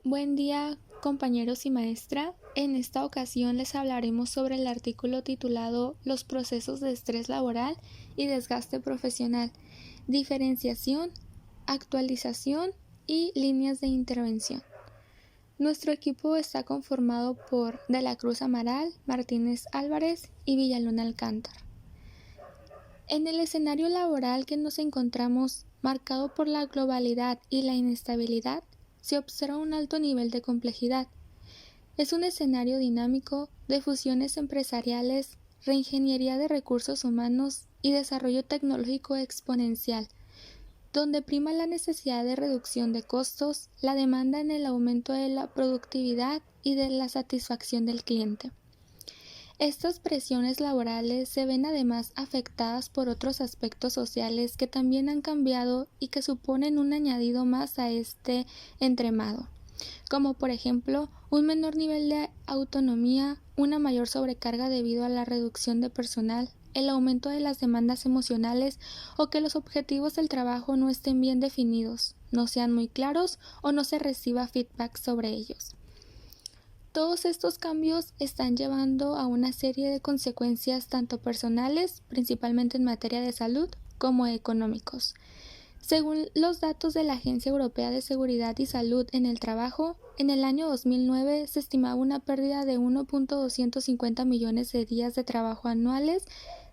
Buen día, compañeros y maestra. En esta ocasión les hablaremos sobre el artículo titulado Los procesos de estrés laboral y desgaste profesional, diferenciación, actualización y líneas de intervención. Nuestro equipo está conformado por De la Cruz Amaral, Martínez Álvarez y Villalón Alcántar. En el escenario laboral que nos encontramos, marcado por la globalidad y la inestabilidad, se observa un alto nivel de complejidad. Es un escenario dinámico de fusiones empresariales, reingeniería de recursos humanos y desarrollo tecnológico exponencial, donde prima la necesidad de reducción de costos, la demanda en el aumento de la productividad y de la satisfacción del cliente. Estas presiones laborales se ven además afectadas por otros aspectos sociales que también han cambiado y que suponen un añadido más a este entremado, como por ejemplo un menor nivel de autonomía, una mayor sobrecarga debido a la reducción de personal, el aumento de las demandas emocionales o que los objetivos del trabajo no estén bien definidos, no sean muy claros o no se reciba feedback sobre ellos. Todos estos cambios están llevando a una serie de consecuencias tanto personales, principalmente en materia de salud, como económicos. Según los datos de la Agencia Europea de Seguridad y Salud en el Trabajo, en el año 2009 se estimaba una pérdida de 1.250 millones de días de trabajo anuales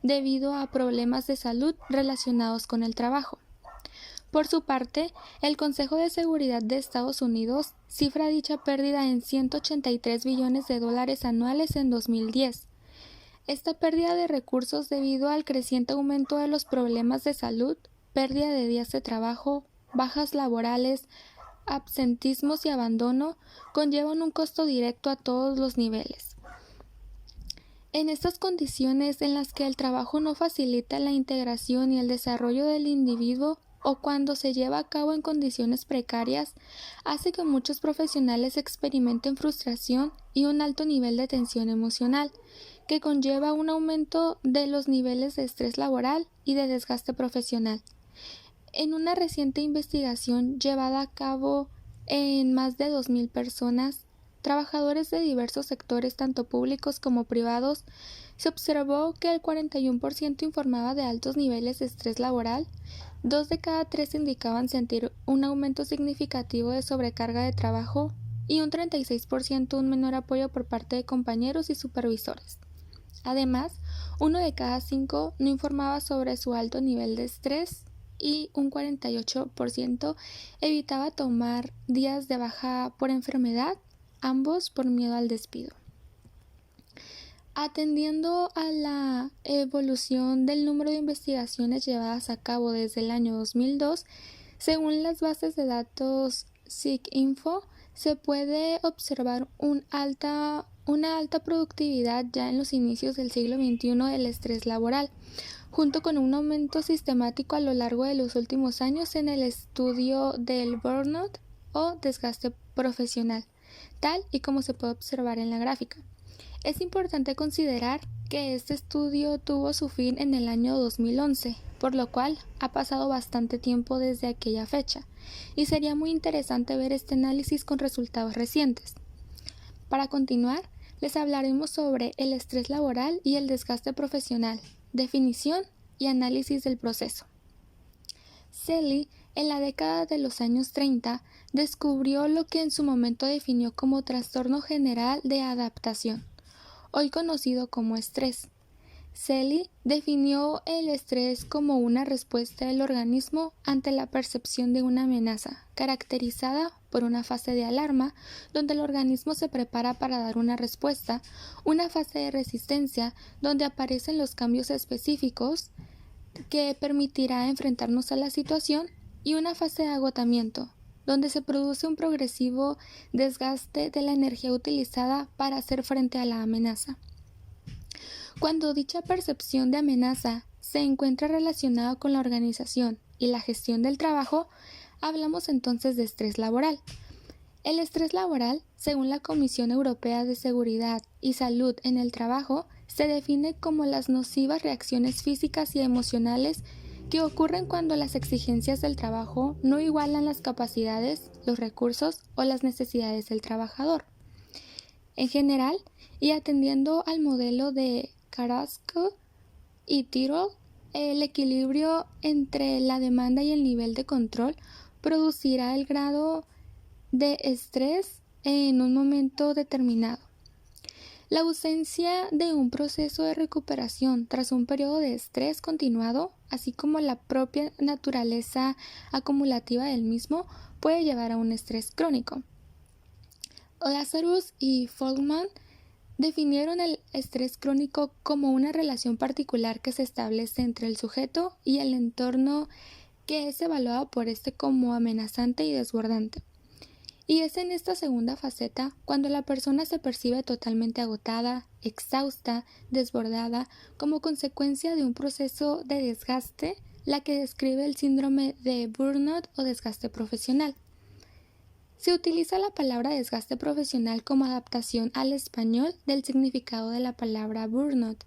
debido a problemas de salud relacionados con el trabajo. Por su parte, el Consejo de Seguridad de Estados Unidos cifra dicha pérdida en 183 billones de dólares anuales en 2010. Esta pérdida de recursos debido al creciente aumento de los problemas de salud, pérdida de días de trabajo, bajas laborales, absentismos y abandono conllevan un costo directo a todos los niveles. En estas condiciones en las que el trabajo no facilita la integración y el desarrollo del individuo, o cuando se lleva a cabo en condiciones precarias, hace que muchos profesionales experimenten frustración y un alto nivel de tensión emocional, que conlleva un aumento de los niveles de estrés laboral y de desgaste profesional. En una reciente investigación llevada a cabo en más de 2.000 personas, trabajadores de diversos sectores, tanto públicos como privados, se observó que el 41% informaba de altos niveles de estrés laboral, 2 de cada 3 indicaban sentir un aumento significativo de sobrecarga de trabajo y un 36% un menor apoyo por parte de compañeros y supervisores. Además, 1 de cada 5 no informaba sobre su alto nivel de estrés y un 48% evitaba tomar días de baja por enfermedad, ambos por miedo al despido. Atendiendo a la evolución del número de investigaciones llevadas a cabo desde el año 2002, según las bases de datos SIGINFO, se puede observar una alta productividad ya en los inicios del siglo XXI del estrés laboral, junto con un aumento sistemático a lo largo de los últimos años en el estudio del burnout o desgaste profesional, tal y como se puede observar en la gráfica. Es importante considerar que este estudio tuvo su fin en el año 2011, por lo cual ha pasado bastante tiempo desde aquella fecha, y sería muy interesante ver este análisis con resultados recientes. Para continuar, les hablaremos sobre el estrés laboral y el desgaste profesional, definición y análisis del proceso. Selye, en la década de los años 30, descubrió lo que en su momento definió como trastorno general de adaptación, hoy conocido como estrés. Selye definió el estrés como una respuesta del organismo ante la percepción de una amenaza, caracterizada por una fase de alarma, donde el organismo se prepara para dar una respuesta, una fase de resistencia, donde aparecen los cambios específicos que permitirá enfrentarnos a la situación, y una fase de agotamiento, donde se produce un progresivo desgaste de la energía utilizada para hacer frente a la amenaza. Cuando dicha percepción de amenaza se encuentra relacionada con la organización y la gestión del trabajo, hablamos entonces de estrés laboral. El estrés laboral, según la Comisión Europea de Seguridad y Salud en el Trabajo, se define como las nocivas reacciones físicas y emocionales que ocurren cuando las exigencias del trabajo no igualan las capacidades, los recursos o las necesidades del trabajador. En general, y atendiendo al modelo de Carrasco y Tirol, el equilibrio entre la demanda y el nivel de control producirá el grado de estrés en un momento determinado. La ausencia de un proceso de recuperación tras un periodo de estrés continuado, así como la propia naturaleza acumulativa del mismo, puede llevar a un estrés crónico. Lazarus y Folkman definieron el estrés crónico como una relación particular que se establece entre el sujeto y el entorno que es evaluado por este como amenazante y desbordante. Y es en esta segunda faceta cuando la persona se percibe totalmente agotada, exhausta, desbordada, como consecuencia de un proceso de desgaste, la que describe el síndrome de burnout o desgaste profesional. Se utiliza la palabra desgaste profesional como adaptación al español del significado de la palabra burnout.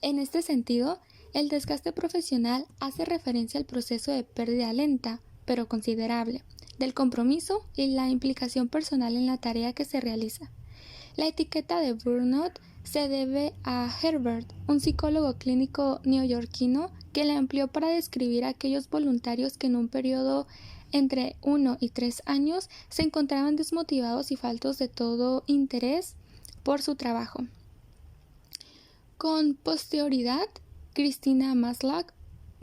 En este sentido, el desgaste profesional hace referencia al proceso de pérdida lenta, pero considerable, del compromiso y la implicación personal en la tarea que se realiza. La etiqueta de burnout se debe a Herbert, un psicólogo clínico neoyorquino que la empleó para describir a aquellos voluntarios que en un periodo entre 1 y 3 años se encontraban desmotivados y faltos de todo interés por su trabajo. Con posterioridad, Christina Maslach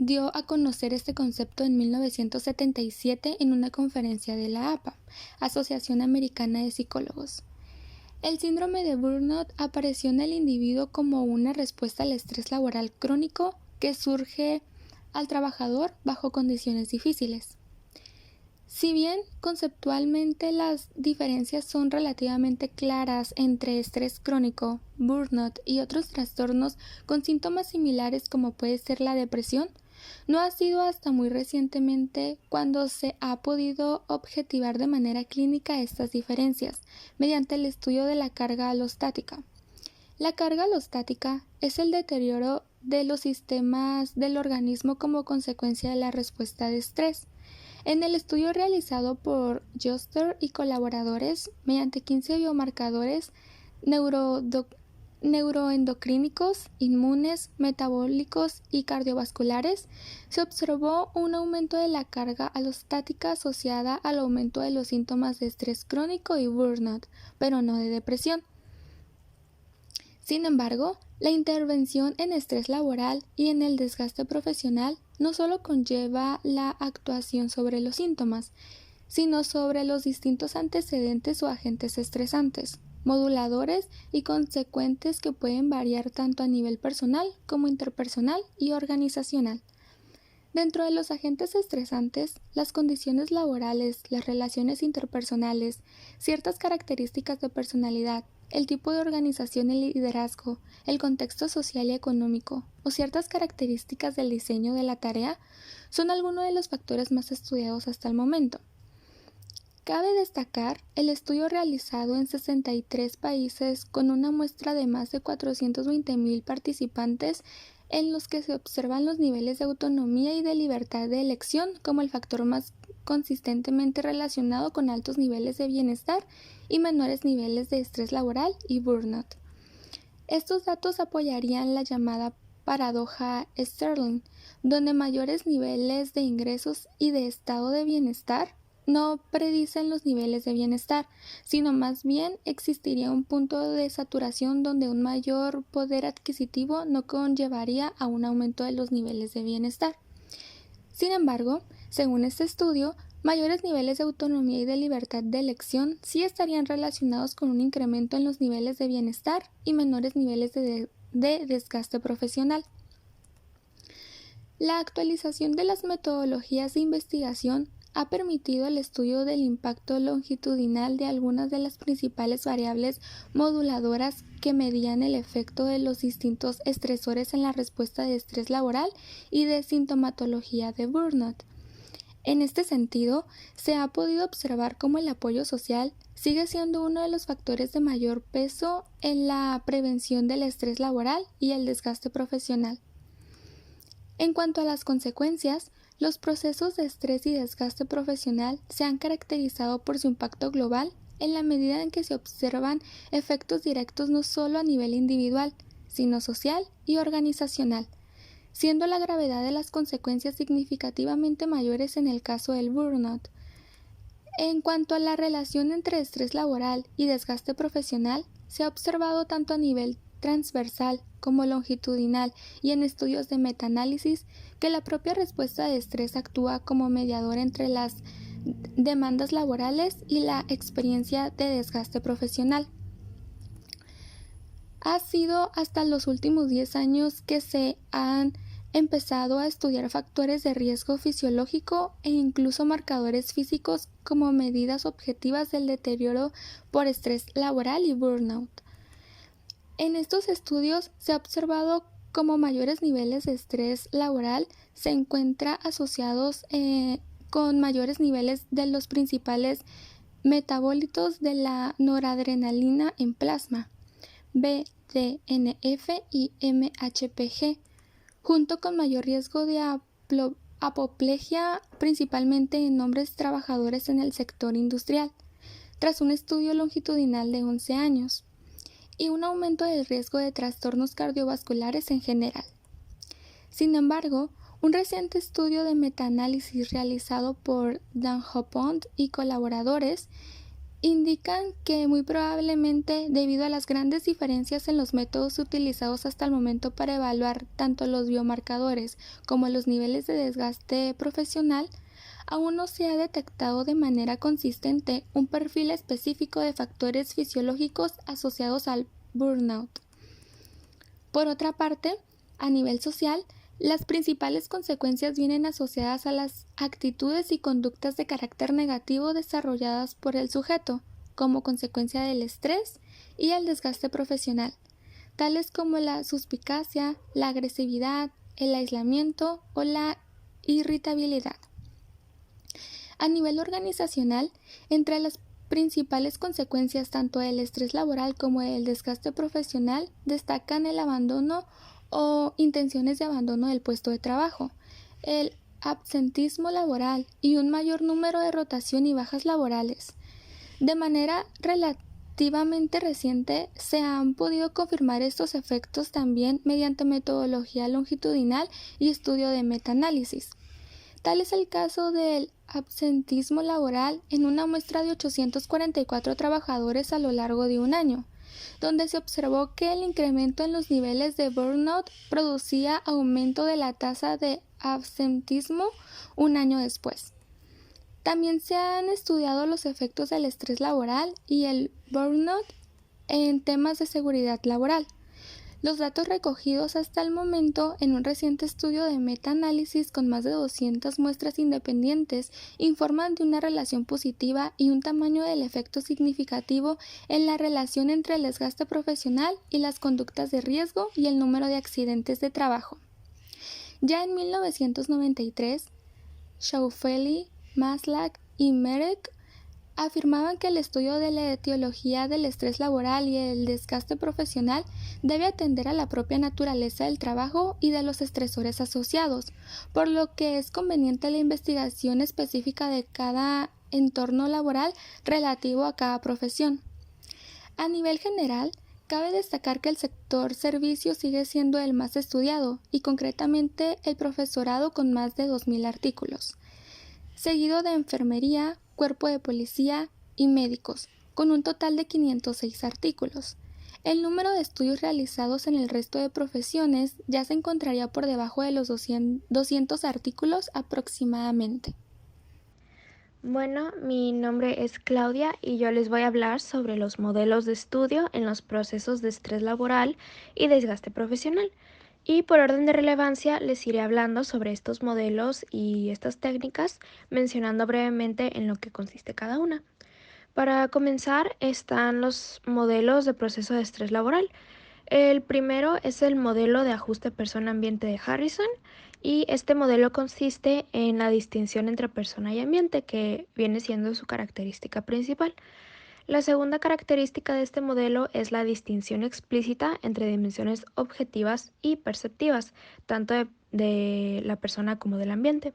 dio a conocer este concepto en 1977 en una conferencia de la APA, Asociación Americana de Psicólogos. El síndrome de burnout apareció en el individuo como una respuesta al estrés laboral crónico que surge al trabajador bajo condiciones difíciles. Si bien conceptualmente las diferencias son relativamente claras entre estrés crónico, burnout y otros trastornos con síntomas similares como puede ser la depresión, no ha sido hasta muy recientemente cuando se ha podido objetivar de manera clínica estas diferencias mediante el estudio de la carga alostática. La carga alostática es el deterioro de los sistemas del organismo como consecuencia de la respuesta de estrés. En el estudio realizado por Joster y colaboradores mediante 15 biomarcadores neuroendocrínicos, inmunes, metabólicos y cardiovasculares, se observó un aumento de la carga alostática asociada al aumento de los síntomas de estrés crónico y burnout, pero no de depresión. Sin embargo, la intervención en estrés laboral y en el desgaste profesional no solo conlleva la actuación sobre los síntomas, sino sobre los distintos antecedentes o agentes estresantes, moduladores y consecuentes que pueden variar tanto a nivel personal como interpersonal y organizacional. Dentro de los agentes estresantes, las condiciones laborales, las relaciones interpersonales, ciertas características de personalidad, el tipo de organización y liderazgo, el contexto social y económico o ciertas características del diseño de la tarea son algunos de los factores más estudiados hasta el momento. Cabe destacar el estudio realizado en 63 países con una muestra de más de 420,000 participantes en los que se observan los niveles de autonomía y de libertad de elección como el factor más consistentemente relacionado con altos niveles de bienestar y menores niveles de estrés laboral y burnout. Estos datos apoyarían la llamada paradoja Sterling, donde mayores niveles de ingresos y de estado de bienestar no predicen los niveles de bienestar, sino más bien existiría un punto de saturación donde un mayor poder adquisitivo no conllevaría a un aumento de los niveles de bienestar. Sin embargo, según este estudio, mayores niveles de autonomía y de libertad de elección sí estarían relacionados con un incremento en los niveles de bienestar y menores niveles de desgaste profesional. La actualización de las metodologías de investigación ha permitido el estudio del impacto longitudinal de algunas de las principales variables moduladoras que medían el efecto de los distintos estresores en la respuesta de estrés laboral y de sintomatología de burnout. En este sentido, se ha podido observar cómo el apoyo social sigue siendo uno de los factores de mayor peso en la prevención del estrés laboral y el desgaste profesional. En cuanto a las consecuencias, los procesos de estrés y desgaste profesional se han caracterizado por su impacto global en la medida en que se observan efectos directos no solo a nivel individual, sino social y organizacional, siendo la gravedad de las consecuencias significativamente mayores en el caso del burnout. En cuanto a la relación entre estrés laboral y desgaste profesional, se ha observado tanto a nivel transversal como longitudinal y en estudios de metaanálisis que la propia respuesta de estrés actúa como mediador entre las demandas laborales y la experiencia de desgaste profesional. Ha sido hasta los últimos 10 años que se han empezado a estudiar factores de riesgo fisiológico e incluso marcadores físicos como medidas objetivas del deterioro por estrés laboral y burnout. En estos estudios se ha observado como mayores niveles de estrés laboral se encuentra asociados con mayores niveles de los principales metabolitos de la noradrenalina en plasma, BDNF y MHPG, junto con mayor riesgo de apoplejia, principalmente en hombres trabajadores en el sector industrial, tras un estudio longitudinal de 11 años, y un aumento del riesgo de trastornos cardiovasculares en general. Sin embargo, un reciente estudio de metaanálisis realizado por Dan Hopond y colaboradores indican que muy probablemente, debido a las grandes diferencias en los métodos utilizados hasta el momento para evaluar tanto los biomarcadores como los niveles de desgaste profesional, aún no se ha detectado de manera consistente un perfil específico de factores fisiológicos asociados al burnout. Por otra parte, a nivel social, las principales consecuencias vienen asociadas a las actitudes y conductas de carácter negativo desarrolladas por el sujeto, como consecuencia del estrés y el desgaste profesional, tales como la suspicacia, la agresividad, el aislamiento o la irritabilidad. A nivel organizacional, entre las principales consecuencias tanto del estrés laboral como del desgaste profesional destacan el abandono o intenciones de abandono del puesto de trabajo, el absentismo laboral y un mayor número de rotación y bajas laborales. De manera relativamente reciente se han podido confirmar estos efectos también mediante metodología longitudinal y estudio de metaanálisis. Tal es el caso del absentismo laboral en una muestra de 844 trabajadores a lo largo de un año, donde se observó que el incremento en los niveles de burnout producía aumento de la tasa de absentismo un año después. También se han estudiado los efectos del estrés laboral y el burnout en temas de seguridad laboral. Los datos recogidos hasta el momento en un reciente estudio de metaanálisis con más de 200 muestras independientes informan de una relación positiva y un tamaño del efecto significativo en la relación entre el desgaste profesional y las conductas de riesgo y el número de accidentes de trabajo. Ya en 1993, Schaufeli, Maslach y Merck afirmaban que el estudio de la etiología del estrés laboral y el desgaste profesional debe atender a la propia naturaleza del trabajo y de los estresores asociados, por lo que es conveniente la investigación específica de cada entorno laboral relativo a cada profesión. A nivel general, cabe destacar que el sector servicios sigue siendo el más estudiado y concretamente el profesorado con más de 2.000 artículos, seguido de enfermería, cuerpo de policía y médicos, con un total de 506 artículos. El número de estudios realizados en el resto de profesiones ya se encontraría por debajo de los 200 artículos aproximadamente. Bueno, mi nombre es Claudia y yo les voy a hablar sobre los modelos de estudio en los procesos de estrés laboral y desgaste profesional. Y por orden de relevancia les iré hablando sobre estos modelos y estas técnicas, mencionando brevemente en lo que consiste cada una. Para comenzar están los modelos de proceso de estrés laboral. El primero es el modelo de ajuste persona-ambiente de Harrison y este modelo consiste en la distinción entre persona y ambiente, que viene siendo su característica principal. La segunda característica de este modelo es la distinción explícita entre dimensiones objetivas y perceptivas, tanto de de la persona como del ambiente.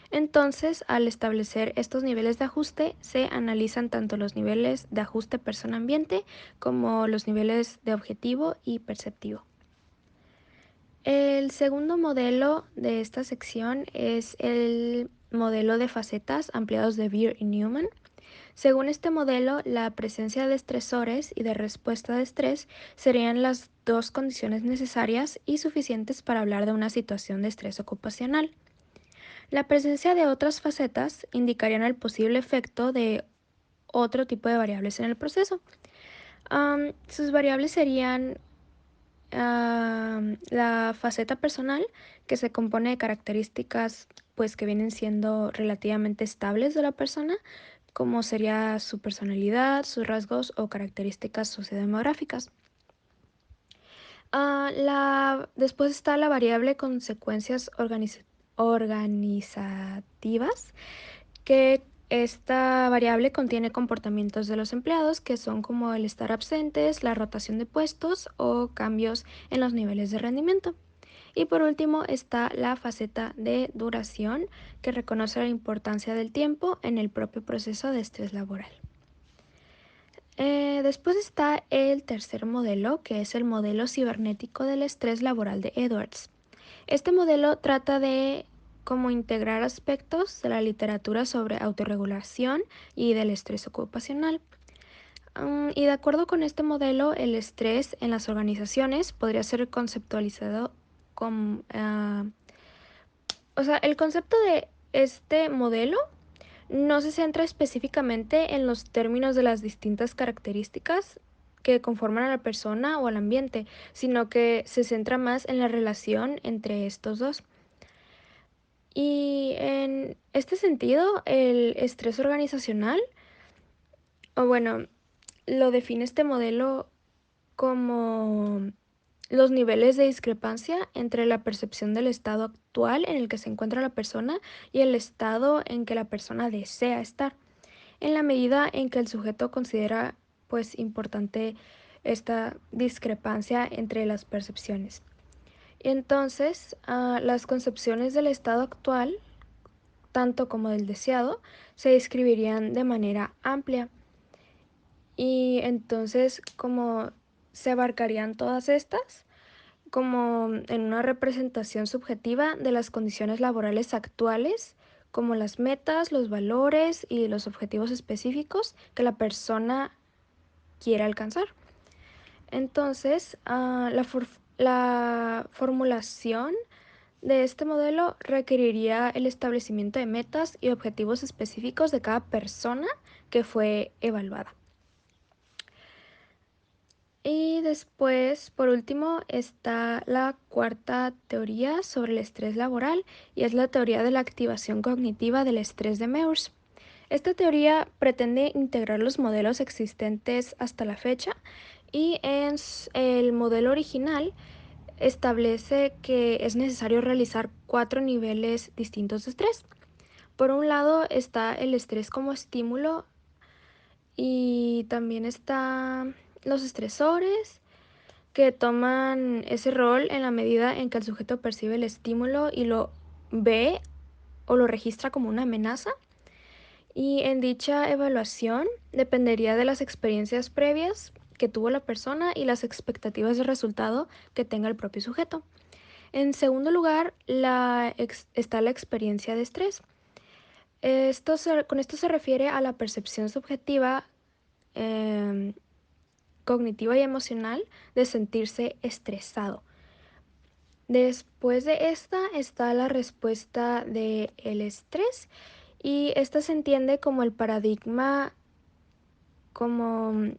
Entonces, al establecer estos niveles de ajuste, se analizan tanto los niveles de ajuste persona-ambiente como los niveles de objetivo y perceptivo. El segundo modelo de esta sección es el modelo de facetas ampliados de Beer y Newman. Según este modelo, la presencia de estresores y de respuesta de estrés serían las dos condiciones necesarias y suficientes para hablar de una situación de estrés ocupacional. La presencia de otras facetas indicarían el posible efecto de otro tipo de variables en el proceso. Sus variables serían la faceta personal, que se compone de características pues que vienen siendo relativamente estables de la persona, como sería su personalidad, sus rasgos o características sociodemográficas. Después está la variable consecuencias organizativas, que esta variable contiene comportamientos de los empleados que son como el estar absentes, la rotación de puestos o cambios en los niveles de rendimiento. Y por último está la faceta de duración, que reconoce la importancia del tiempo en el propio proceso de estrés laboral. Después está el tercer modelo, que es el modelo cibernético del estrés laboral de Edwards. Este modelo trata de cómo integrar aspectos de la literatura sobre autorregulación y del estrés ocupacional. Y de acuerdo con este modelo, el estrés en las organizaciones podría ser conceptualizado como... el concepto de este modelo no se centra específicamente en los términos de las distintas características que conforman a la persona o al ambiente, sino que se centra más en la relación entre estos dos. Y en este sentido, el estrés organizacional, o bueno, lo define este modelo como los niveles de discrepancia entre la percepción del estado actual en el que se encuentra la persona y el estado en que la persona desea estar, en la medida en que el sujeto considera pues importante esta discrepancia entre las percepciones. Entonces, las concepciones del estado actual, tanto como del deseado, se describirían de manera amplia. Y entonces, como se abarcarían todas estas, como en una representación subjetiva de las condiciones laborales actuales, como las metas, los valores y los objetivos específicos que la persona quiere alcanzar. Entonces, la formulación de este modelo requeriría el establecimiento de metas y objetivos específicos de cada persona que fue evaluada. Y después, por último, está la cuarta teoría sobre el estrés laboral, y es la teoría de la activación cognitiva del estrés de Meurs. Esta teoría pretende integrar los modelos existentes hasta la fecha, y en el modelo original establece que es necesario realizar 4 niveles distintos de estrés. Por un lado está el estrés como estímulo, y también están los estresores, que toman ese rol en la medida en que el sujeto percibe el estímulo y lo ve o lo registra como una amenaza. Y en dicha evaluación dependería de las experiencias previas que tuvo la persona y las expectativas de resultado que tenga el propio sujeto. En segundo lugar, está la experiencia de estrés. Con esto se refiere a la percepción subjetiva, cognitiva y emocional de sentirse estresado. Después de esta está la respuesta del estrés, y esta se entiende como el paradigma, como,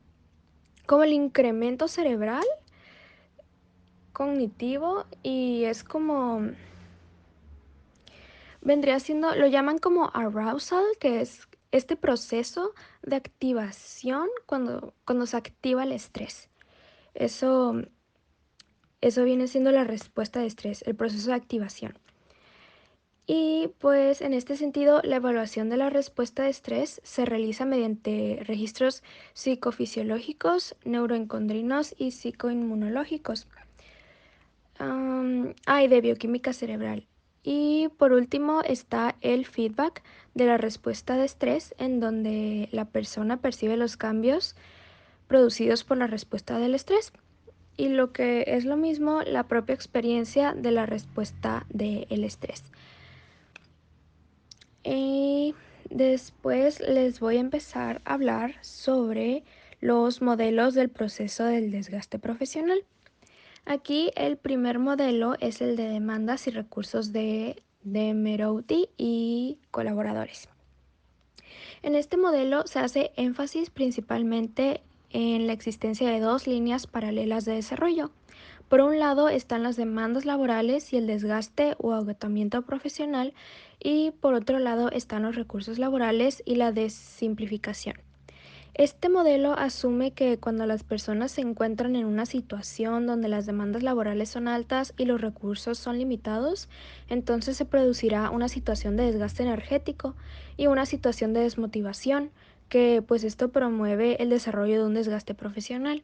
como el incremento cerebral cognitivo, y es como vendría siendo, lo llaman como arousal, que es este proceso de activación cuando se activa el estrés. Eso viene siendo la respuesta de estrés, el proceso de activación. Y pues en este sentido, la evaluación de la respuesta de estrés se realiza mediante registros psicofisiológicos, neuroendocrinos y psicoinmunológicos. Y de bioquímica cerebral. Y por último está el feedback de la respuesta de estrés, en donde la persona percibe los cambios producidos por la respuesta del estrés. Y lo que es lo mismo, la propia experiencia de la respuesta del estrés. Y después les voy a empezar a hablar sobre los modelos del proceso del desgaste profesional. Aquí el primer modelo es el de demandas y recursos de Merouti y colaboradores. En este modelo se hace énfasis principalmente en la existencia de dos líneas paralelas de desarrollo. Por un lado están las demandas laborales y el desgaste o agotamiento profesional, y por otro lado están los recursos laborales y la desimplificación. Este modelo asume que cuando las personas se encuentran en una situación donde las demandas laborales son altas y los recursos son limitados, entonces se producirá una situación de desgaste energético y una situación de desmotivación, que pues esto promueve el desarrollo de un desgaste profesional.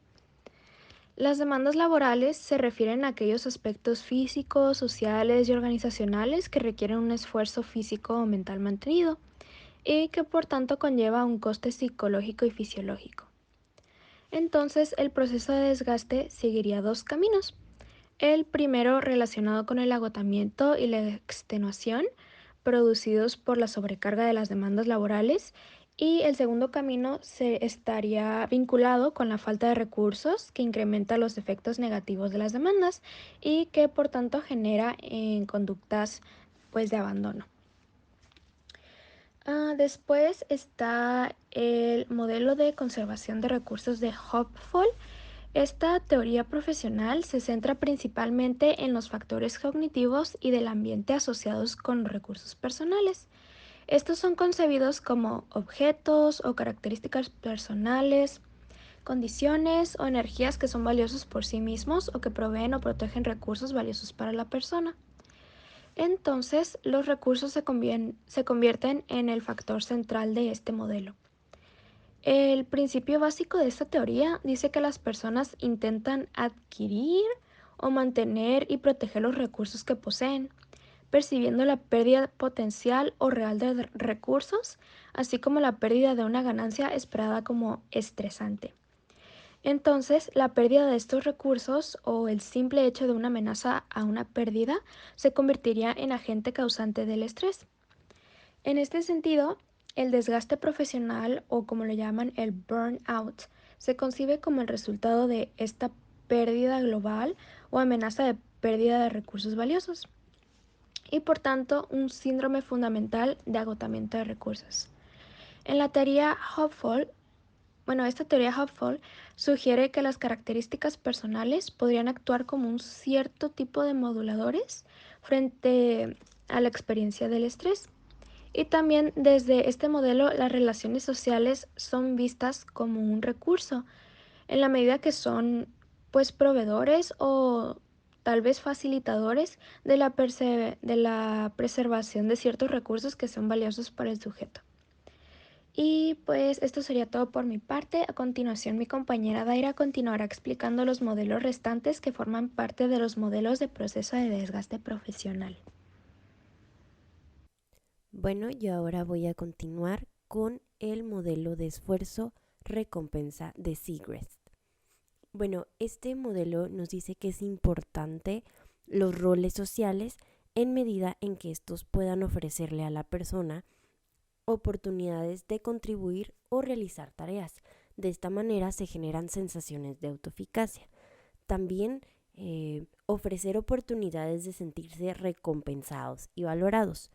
Las demandas laborales se refieren a aquellos aspectos físicos, sociales y organizacionales que requieren un esfuerzo físico o mental mantenido y que por tanto conlleva un coste psicológico y fisiológico. Entonces el proceso de desgaste seguiría dos caminos. El primero relacionado con el agotamiento y la extenuación producidos por la sobrecarga de las demandas laborales, y el segundo camino se estaría vinculado con la falta de recursos que incrementa los efectos negativos de las demandas y que por tanto genera en conductas pues de abandono. Después está el modelo de conservación de recursos de Hopful. Esta teoría profesional se centra principalmente en los factores cognitivos y del ambiente asociados con recursos personales. Estos son concebidos como objetos o características personales, condiciones o energías que son valiosos por sí mismos o que proveen o protegen recursos valiosos para la persona. Entonces, los recursos se convierten en el factor central de este modelo. El principio básico de esta teoría dice que las personas intentan adquirir o mantener y proteger los recursos que poseen, percibiendo la pérdida potencial o real de recursos, así como la pérdida de una ganancia esperada como estresante. Entonces, la pérdida de estos recursos o el simple hecho de una amenaza a una pérdida se convertiría en agente causante del estrés. En este sentido, el desgaste profesional, o como lo llaman el burnout, se concibe como el resultado de esta pérdida global o amenaza de pérdida de recursos valiosos, y por tanto un síndrome fundamental de agotamiento de recursos. En la teoría Hopful, esta teoría Hopful sugiere que las características personales podrían actuar como un cierto tipo de moduladores frente a la experiencia del estrés. Y también desde este modelo las relaciones sociales son vistas como un recurso, en la medida que son pues proveedores o tal vez facilitadores de la preservación de ciertos recursos que son valiosos para el sujeto. Y pues esto sería todo por mi parte. A continuación mi compañera Daira continuará explicando los modelos restantes que forman parte de los modelos de proceso de desgaste profesional. Bueno, yo ahora voy a continuar con el modelo de esfuerzo recompensa de Segrest. Bueno, este modelo nos dice que es importante los roles sociales en medida en que estos puedan ofrecerle a la persona oportunidades de contribuir o realizar tareas. De esta manera se generan sensaciones de autoeficacia. También ofrecer oportunidades de sentirse recompensados y valorados.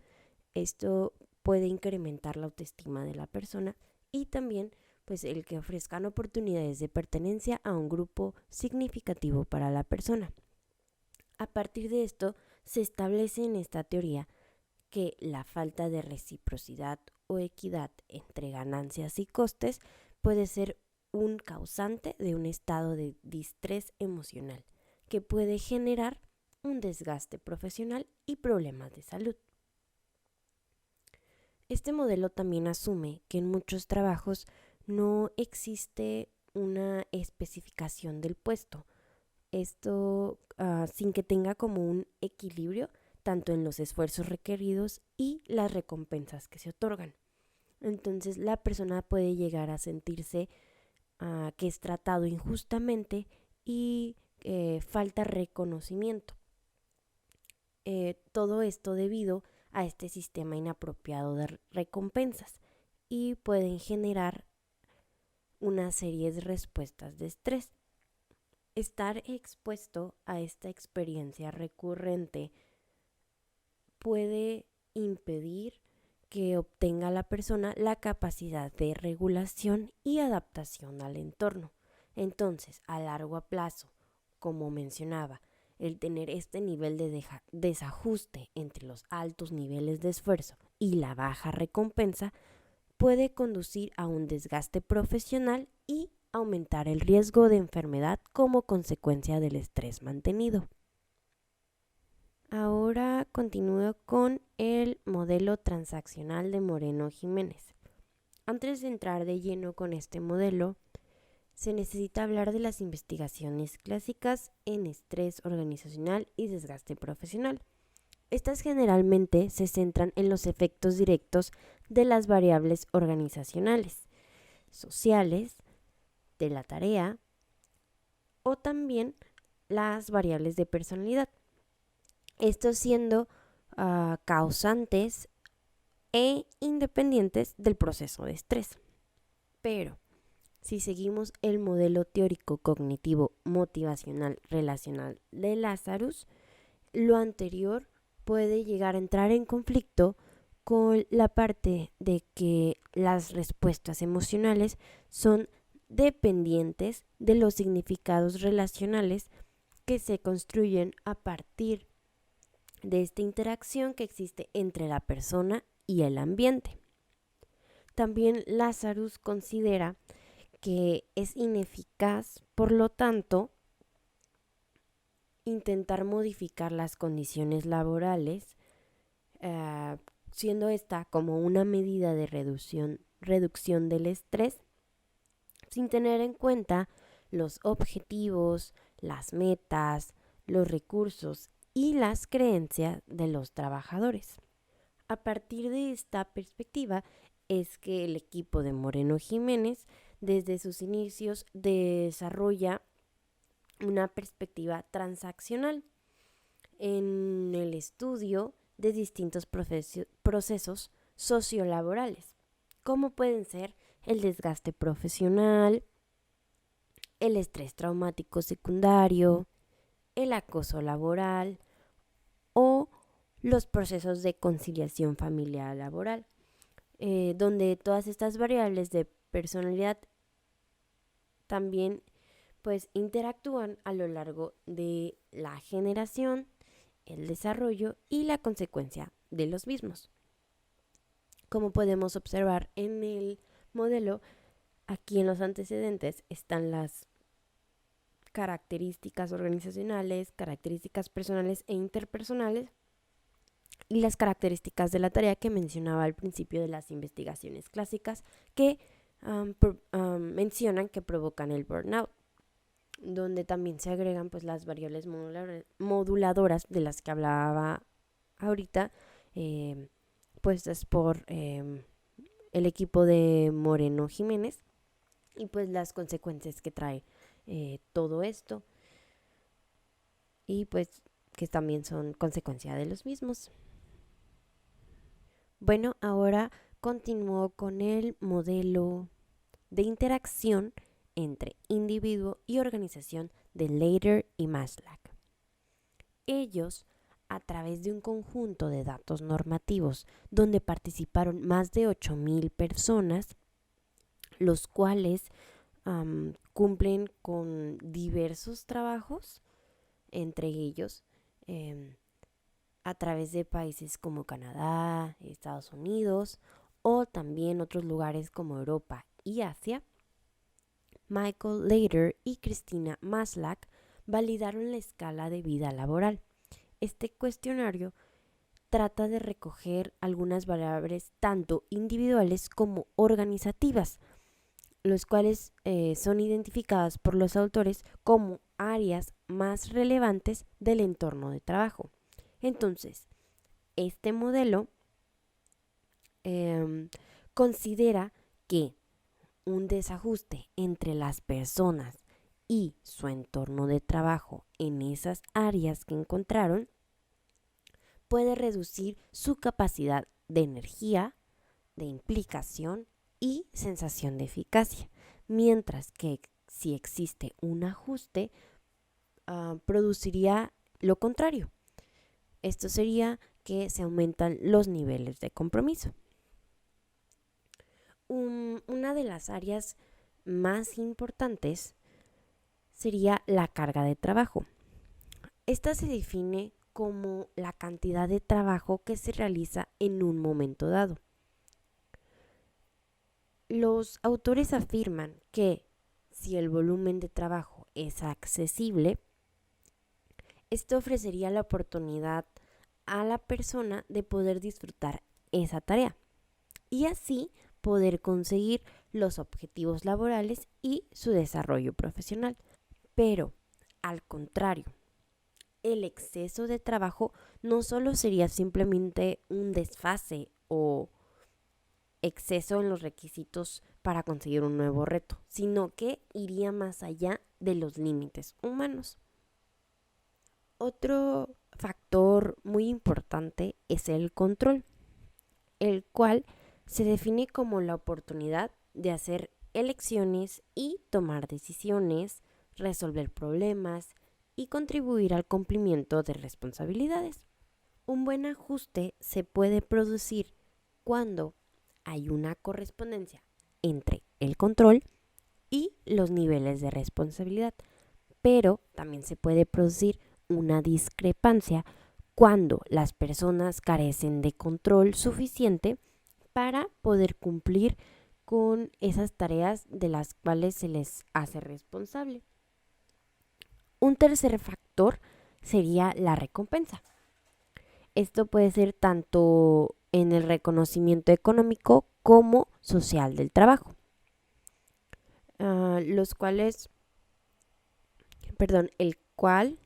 Esto puede incrementar la autoestima de la persona y también pues el que ofrezcan oportunidades de pertenencia a un grupo significativo para la persona. A partir de esto se establece en esta teoría que la falta de reciprocidad o equidad entre ganancias y costes puede ser un causante de un estado de distrés emocional que puede generar un desgaste profesional y problemas de salud. Este modelo también asume que en muchos trabajos no existe una especificación del puesto. Esto sin que tenga como un equilibrio tanto en los esfuerzos requeridos y las recompensas que se otorgan. Entonces la persona puede llegar a sentirse que es tratado injustamente y falta reconocimiento. Todo esto debido a este sistema inapropiado de recompensas y pueden generar una serie de respuestas de estrés. Estar expuesto a esta experiencia recurrente puede impedir que obtenga la persona la capacidad de regulación y adaptación al entorno. Entonces, a largo plazo, como mencionaba, el tener este nivel de desajuste entre los altos niveles de esfuerzo y la baja recompensa puede conducir a un desgaste profesional y aumentar el riesgo de enfermedad como consecuencia del estrés mantenido. Ahora continúo con el modelo transaccional de Moreno Jiménez. Antes de entrar de lleno con este modelo, se necesita hablar de las investigaciones clásicas en estrés organizacional y desgaste profesional. Estas generalmente se centran en los efectos directos de las variables organizacionales, sociales, de la tarea o también las variables de personalidad. Estos siendo causantes e independientes del proceso de estrés. Pero si seguimos el modelo teórico cognitivo motivacional relacional de Lazarus, lo anterior puede llegar a entrar en conflicto con la parte de que las respuestas emocionales son dependientes de los significados relacionales que se construyen a partir de esta interacción que existe entre la persona y el ambiente. También Lazarus considera que es ineficaz, por lo tanto, intentar modificar las condiciones laborales, siendo esta como una medida de reducción del estrés, sin tener en cuenta los objetivos, las metas, los recursos y las creencias de los trabajadores. A partir de esta perspectiva es que el equipo de Moreno Jiménez desde sus inicios desarrolla una perspectiva transaccional en el estudio de distintos procesos sociolaborales, como pueden ser el desgaste profesional, el estrés traumático secundario, el acoso laboral o los procesos de conciliación familiar laboral, donde todas estas variables de personalidad también pues interactúan a lo largo de la generación, el desarrollo y la consecuencia de los mismos. Como podemos observar en el modelo, aquí en los antecedentes están las características organizacionales, características personales e interpersonales y las características de la tarea que mencionaba al principio de las investigaciones clásicas que mencionan que provocan el burnout, donde también se agregan pues las variables moduladoras de las que hablaba ahorita, puestas por el equipo de Moreno Jiménez y pues las consecuencias que trae todo esto y pues que también son consecuencia de los mismos. Bueno, ahora continúo con el modelo de interacción entre individuo y organización de Lader y Maslach. Ellos, a través de un conjunto de datos normativos donde participaron más de 8,000 personas, los cuales cumplen con diversos trabajos, entre ellos a través de países como Canadá, Estados Unidos o también otros lugares como Europa y Asia. Michael Lader y Christina Maslach validaron la escala de vida laboral. Este cuestionario trata de recoger algunas variables tanto individuales como organizativas, los cuales son identificadas por los autores como áreas más relevantes del entorno de trabajo. Entonces, Este modelo considera que un desajuste entre las personas y su entorno de trabajo en esas áreas que encontraron puede reducir su capacidad de energía, de implicación y sensación de eficacia, mientras que si existe un ajuste, produciría lo contrario. Esto sería que se aumentan los niveles de compromiso. Una de las áreas más importantes sería la carga de trabajo. Esta se define como la cantidad de trabajo que se realiza en un momento dado. Los autores afirman que si el volumen de trabajo es accesible, esto ofrecería la oportunidad a la persona de poder disfrutar esa tarea y así poder conseguir los objetivos laborales y su desarrollo profesional. Pero, al contrario, el exceso de trabajo no solo sería simplemente un desfase o exceso en los requisitos para conseguir un nuevo reto, sino que iría más allá de los límites humanos. Otro factor muy importante es el control, el cual se define como la oportunidad de hacer elecciones y tomar decisiones, resolver problemas y contribuir al cumplimiento de responsabilidades. Un buen ajuste se puede producir cuando hay una correspondencia entre el control y los niveles de responsabilidad, pero también se puede producir una discrepancia cuando las personas carecen de control suficiente para poder cumplir con esas tareas de las cuales se les hace responsable. Un tercer factor sería la recompensa. Esto puede ser tanto en el reconocimiento económico como social del trabajo, el cual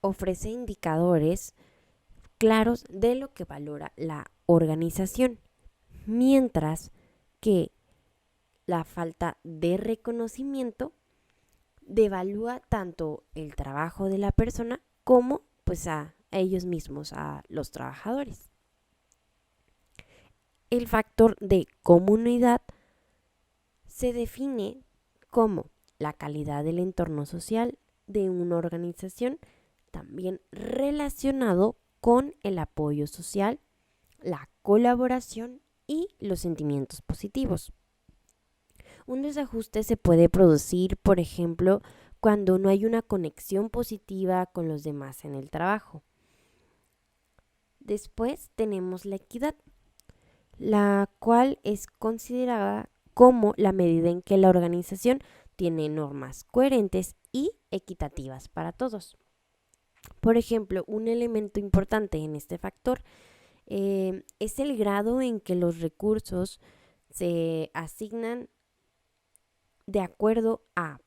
ofrece indicadores claros de lo que valora la organización, mientras que la falta de reconocimiento devalúa tanto el trabajo de la persona como pues a ellos mismos, a los trabajadores. El factor de comunidad se define como la calidad del entorno social de una organización, también relacionado con el apoyo social, la colaboración y los sentimientos positivos. Un desajuste se puede producir, por ejemplo, cuando no hay una conexión positiva con los demás en el trabajo. Después tenemos la equidad, la cual es considerada como la medida en que la organización tiene normas coherentes y equitativas para todos. Por ejemplo, un elemento importante en este factor es el grado en que los recursos se asignan de acuerdo a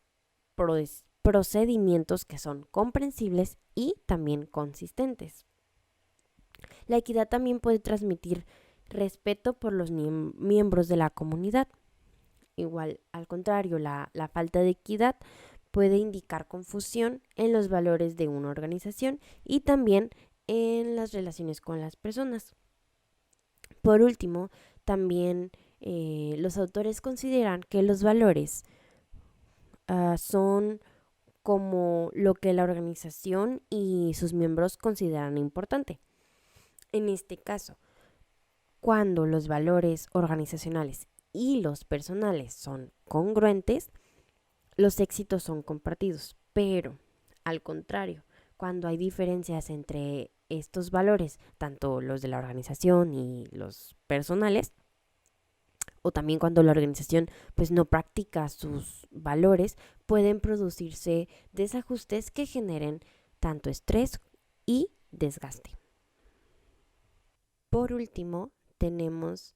procedimientos que son comprensibles y también consistentes. La equidad también puede transmitir respeto por los miembros de la comunidad. Igual, al contrario, la falta de equidad puede indicar confusión en los valores de una organización y también en las relaciones con las personas. Por último, también los autores consideran que los valores son como lo que la organización y sus miembros consideran importante. En este caso, cuando los valores organizacionales y los personales son congruentes, los éxitos son compartidos. Pero, al contrario, cuando hay diferencias entre estos valores, tanto los de la organización y los personales, o también cuando la organización pues no practica sus valores, pueden producirse desajustes que generen tanto estrés y desgaste. Por último, tenemos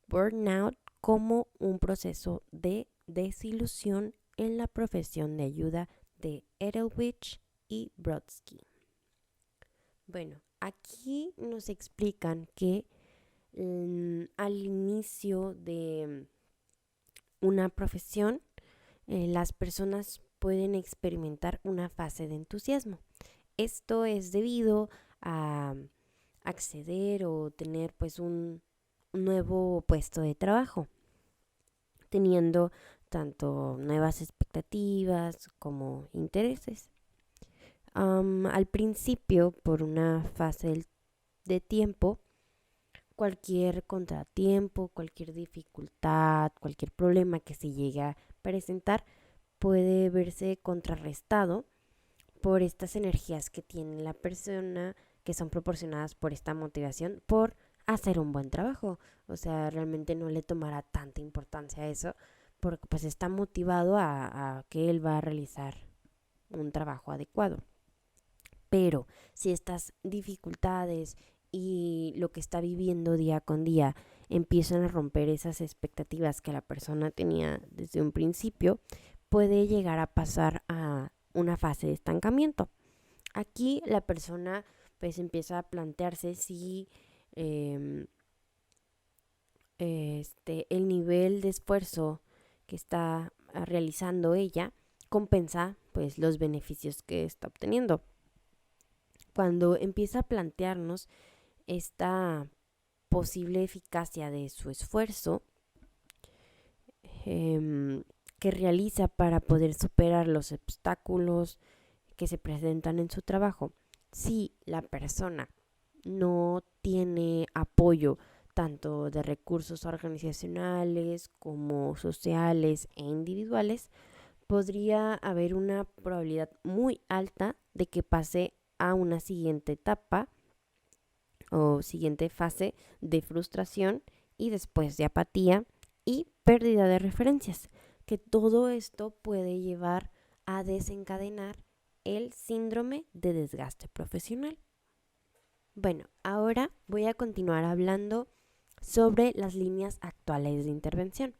burnout como un proceso de desilusión en la profesión de ayuda de Edelwich y Brodsky. Bueno, aquí nos explican que al inicio de una profesión, las personas pueden experimentar una fase de entusiasmo. Esto es debido a acceder o tener pues un nuevo puesto de trabajo, teniendo tanto nuevas expectativas como intereses. Al principio, por una fase de tiempo, cualquier contratiempo, cualquier dificultad, cualquier problema que se llegue a presentar puede verse contrarrestado por estas energías que tiene la persona, que son proporcionadas por esta motivación por hacer un buen trabajo. O sea, realmente no le tomará tanta importancia a eso porque pues está motivado a que él va a realizar un trabajo adecuado. Pero si estas dificultades y lo que está viviendo día con día empiezan a romper esas expectativas que la persona tenía desde un principio, puede llegar a pasar a una fase de estancamiento. Aquí la persona pues empieza a plantearse si el nivel de esfuerzo que está realizando ella compensa pues los beneficios que está obteniendo. Cuando empieza a plantearnos esta posible eficacia de su esfuerzo que realiza para poder superar los obstáculos que se presentan en su trabajo, si la persona no tiene apoyo tanto de recursos organizacionales como sociales e individuales, podría haber una probabilidad muy alta de que pase a una siguiente etapa o siguiente fase de frustración y después de apatía y pérdida de referencias, que todo esto puede llevar a desencadenar el síndrome de desgaste profesional. Bueno, ahora voy a continuar hablando sobre las líneas actuales de intervención.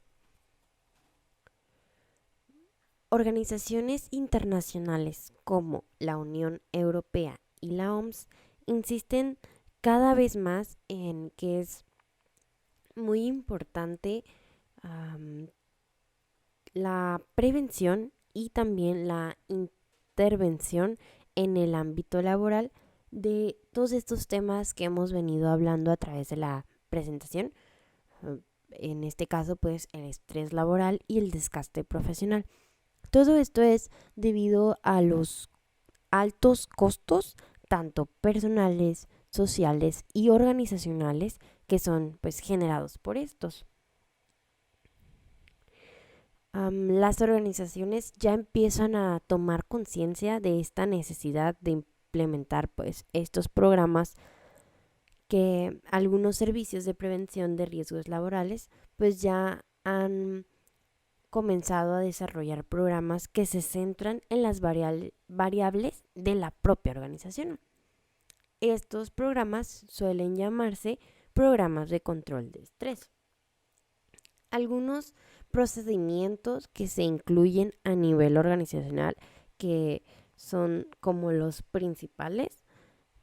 Organizaciones internacionales como la Unión Europea y la OMS insisten cada vez más en que es muy importante la prevención y también la intervención en el ámbito laboral de todos estos temas que hemos venido hablando a través de la presentación. En este caso, pues el estrés laboral y el desgaste profesional. Todo esto es debido a los altos costos, tanto personales, sociales y organizacionales, que son pues generados por estos. Las organizaciones ya empiezan a tomar conciencia de esta necesidad de implementar pues estos programas, que algunos servicios de prevención de riesgos laborales pues ya han comenzado a desarrollar programas que se centran en las variables de la propia organización. Estos programas suelen llamarse programas de control de estrés. Algunos procedimientos que se incluyen a nivel organizacional, que son como los principales,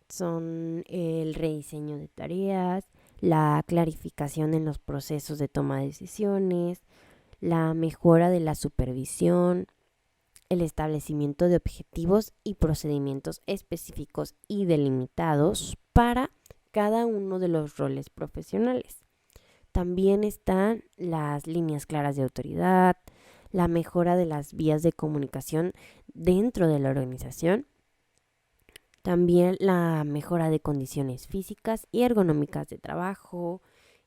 son el rediseño de tareas, la clarificación en los procesos de toma de decisiones, la mejora de la supervisión, el establecimiento de objetivos y procedimientos específicos y delimitados para cada uno de los roles profesionales. También están las líneas claras de autoridad, la mejora de las vías de comunicación dentro de la organización, también la mejora de condiciones físicas y ergonómicas de trabajo,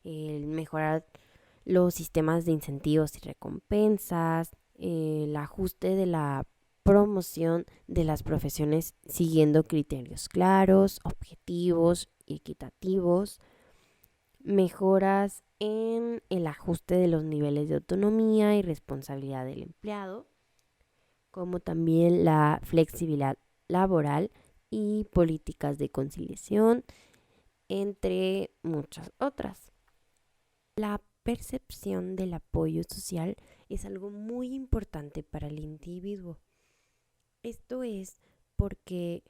el mejorar los sistemas de incentivos y recompensas, el ajuste de la promoción de las profesiones siguiendo criterios claros, objetivos y equitativos, mejoras en el ajuste de los niveles de autonomía y responsabilidad del empleado, como también la flexibilidad laboral y políticas de conciliación, entre muchas otras. La percepción del apoyo social es algo muy importante para el individuo. Esto es porque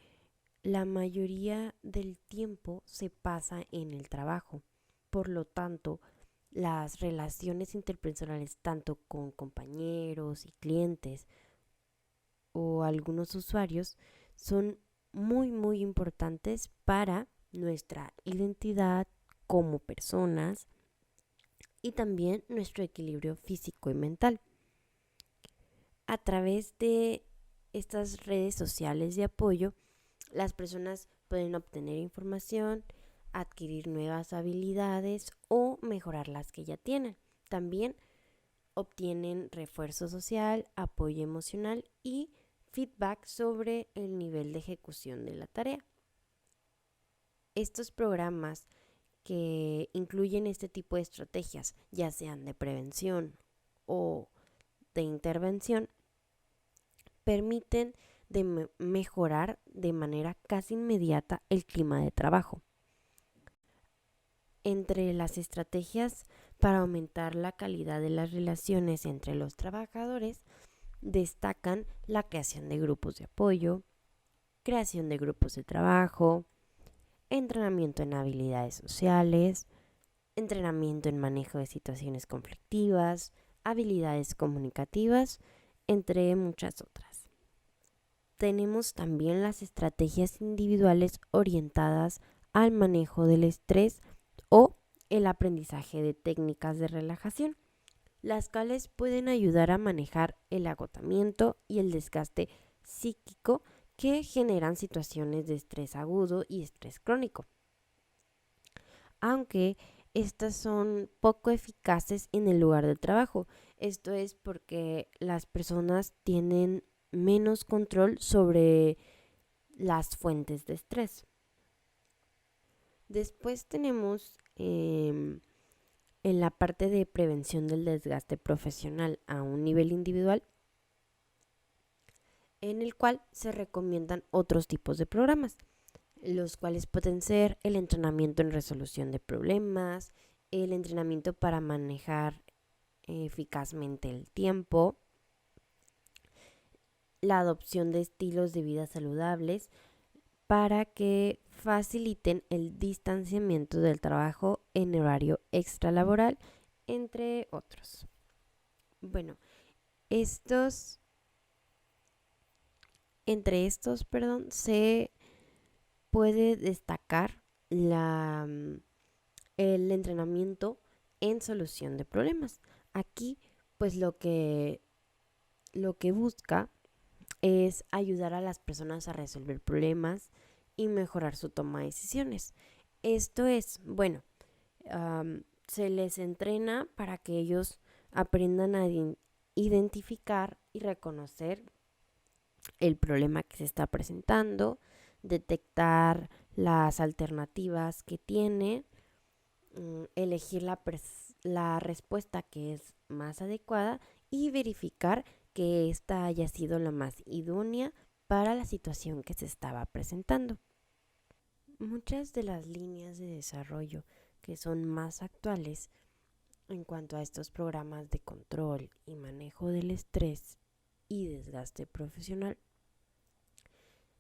la mayoría del tiempo se pasa en el trabajo. Por lo tanto, las relaciones interpersonales tanto con compañeros y clientes o algunos usuarios son muy importantes para nuestra identidad como personas y también nuestro equilibrio físico y mental. A través de estas redes sociales de apoyo, las personas pueden obtener información, adquirir nuevas habilidades o mejorar las que ya tienen. También obtienen refuerzo social, apoyo emocional y feedback sobre el nivel de ejecución de la tarea. Estos programas que incluyen este tipo de estrategias, ya sean de prevención o de intervención, permiten mejorar de manera casi inmediata el clima de trabajo. Entre las estrategias para aumentar la calidad de las relaciones entre los trabajadores, destacan la creación de grupos de apoyo, creación de grupos de trabajo, entrenamiento en habilidades sociales, entrenamiento en manejo de situaciones conflictivas, habilidades comunicativas, entre muchas otras. Tenemos también las estrategias individuales orientadas al manejo del estrés o el aprendizaje de técnicas de relajación, las cuales pueden ayudar a manejar el agotamiento y el desgaste psíquico que generan situaciones de estrés agudo y estrés crónico. Aunque estas son poco eficaces en el lugar de trabajo. Esto es porque las personas tienen menos control sobre las fuentes de estrés. Después tenemos en la parte de prevención del desgaste profesional a un nivel individual, en el cual se recomiendan otros tipos de programas, los cuales pueden ser el entrenamiento en resolución de problemas, el entrenamiento para manejar eficazmente el tiempo, la adopción de estilos de vida saludables para que faciliten el distanciamiento del trabajo en horario extralaboral, entre otros. Bueno, entre estos, se puede destacar el entrenamiento en solución de problemas. Aquí, pues lo que busca es ayudar a las personas a resolver problemas y mejorar su toma de decisiones. Esto es, se les entrena para que ellos aprendan a identificar y reconocer el problema que se está presentando, detectar las alternativas que tiene, elegir la respuesta que es más adecuada y verificar que ésta haya sido la más idónea para la situación que se estaba presentando. Muchas de las líneas de desarrollo que son más actuales en cuanto a estos programas de control y manejo del estrés y desgaste profesional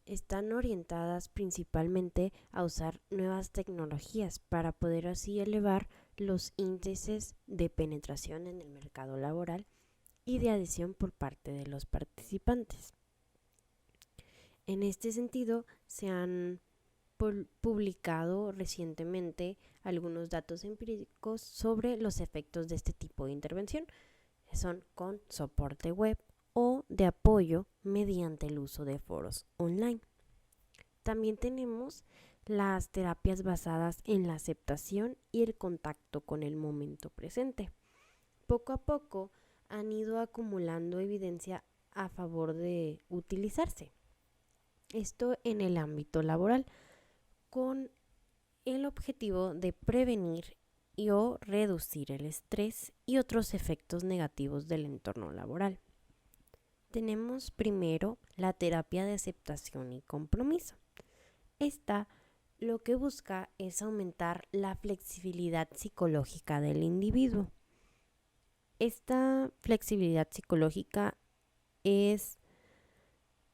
están orientadas principalmente a usar nuevas tecnologías para poder así elevar los índices de penetración en el mercado laboral y de adhesión por parte de los participantes. En este sentido, se han publicado recientemente algunos datos empíricos sobre los efectos de este tipo de intervención. Son con soporte web o de apoyo mediante el uso de foros online. También tenemos las terapias basadas en la aceptación y el contacto con el momento presente. Poco a poco han ido acumulando evidencia a favor de utilizarse. Esto en el ámbito laboral, con el objetivo de prevenir o reducir el estrés y otros efectos negativos del entorno laboral. Tenemos primero la terapia de aceptación y compromiso. Esta lo que busca es aumentar la flexibilidad psicológica del individuo. Esta flexibilidad psicológica es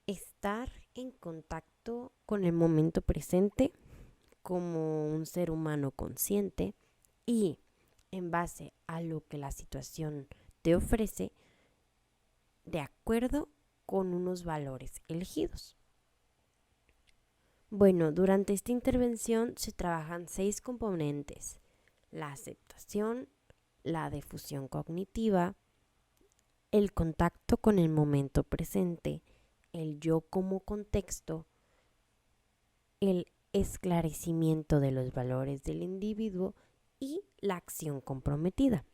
estar en contacto contacto con el momento presente como un ser humano consciente y en base a lo que la situación te ofrece, de acuerdo con unos valores elegidos. Bueno, durante esta intervención se trabajan 6 componentes: la aceptación, la difusión cognitiva, el contacto con el momento presente, el yo como contexto, el esclarecimiento de los valores del individuo y la acción comprometida.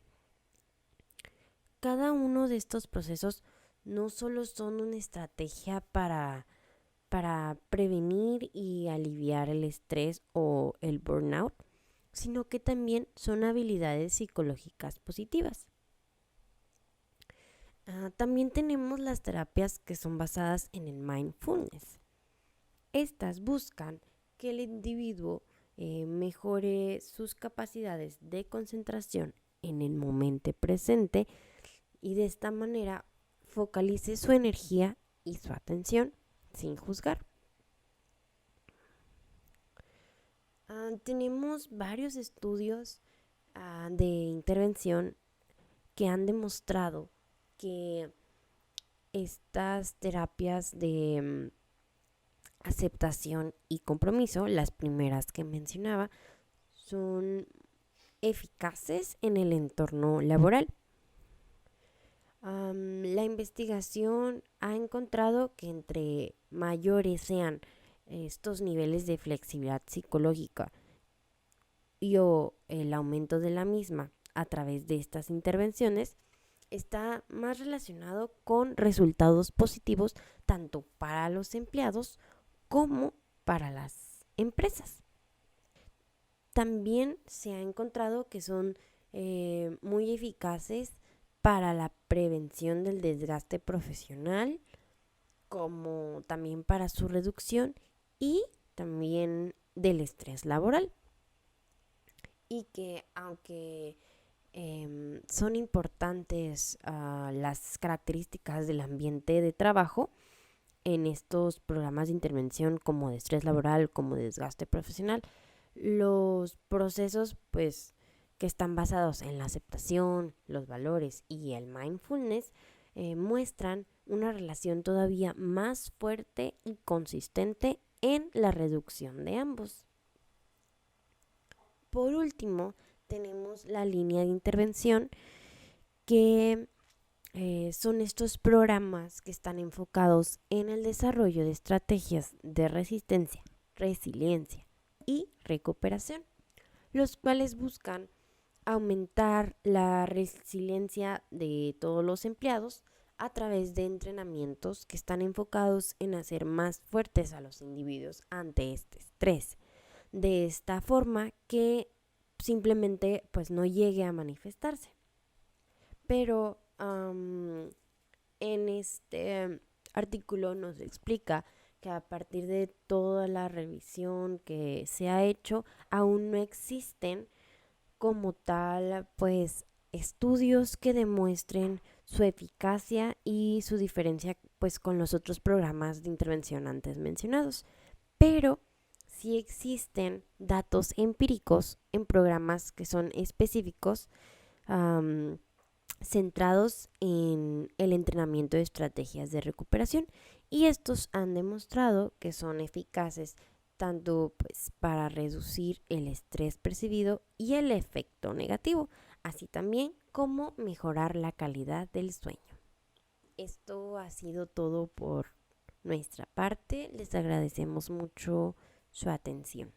Cada uno de estos procesos no solo son una estrategia para prevenir y aliviar el estrés o el burnout, sino que también son habilidades psicológicas positivas. También tenemos las terapias que son basadas en el mindfulness. Estas buscan que el individuo mejore sus capacidades de concentración en el momento presente y de esta manera focalice su energía y su atención sin juzgar. Tenemos varios estudios de intervención que han demostrado que estas terapias de aceptación y compromiso, las primeras que mencionaba, son eficaces en el entorno laboral. La investigación ha encontrado que entre mayores sean estos niveles de flexibilidad psicológica y o el aumento de la misma a través de estas intervenciones, está más relacionado con resultados positivos tanto para los empleados como para las empresas. También se ha encontrado que son muy eficaces para la prevención del desgaste profesional, como también para su reducción y también del estrés laboral. Y que aunque son importantes las características del ambiente de trabajo en estos programas de intervención como de estrés laboral, como de desgaste profesional, los procesos pues que están basados en la aceptación, los valores y el mindfulness muestran una relación todavía más fuerte y consistente en la reducción de ambos. Por último, tenemos la línea de intervención que son estos programas que están enfocados en el desarrollo de estrategias de resistencia, resiliencia y recuperación, los cuales buscan aumentar la resiliencia de todos los empleados a través de entrenamientos que están enfocados en hacer más fuertes a los individuos ante este estrés, de esta forma que simplemente pues no llegue a manifestarse. Pero en este artículo nos explica que a partir de toda la revisión que se ha hecho, aún no existen como tal pues estudios que demuestren su eficacia y su diferencia pues con los otros programas de intervención antes mencionados, pero sí existen datos empíricos en programas que son específicos centrados en el entrenamiento de estrategias de recuperación, y estos han demostrado que son eficaces tanto pues para reducir el estrés percibido y el efecto negativo, así también como mejorar la calidad del sueño. Esto ha sido todo por nuestra parte. Les agradecemos mucho su atención.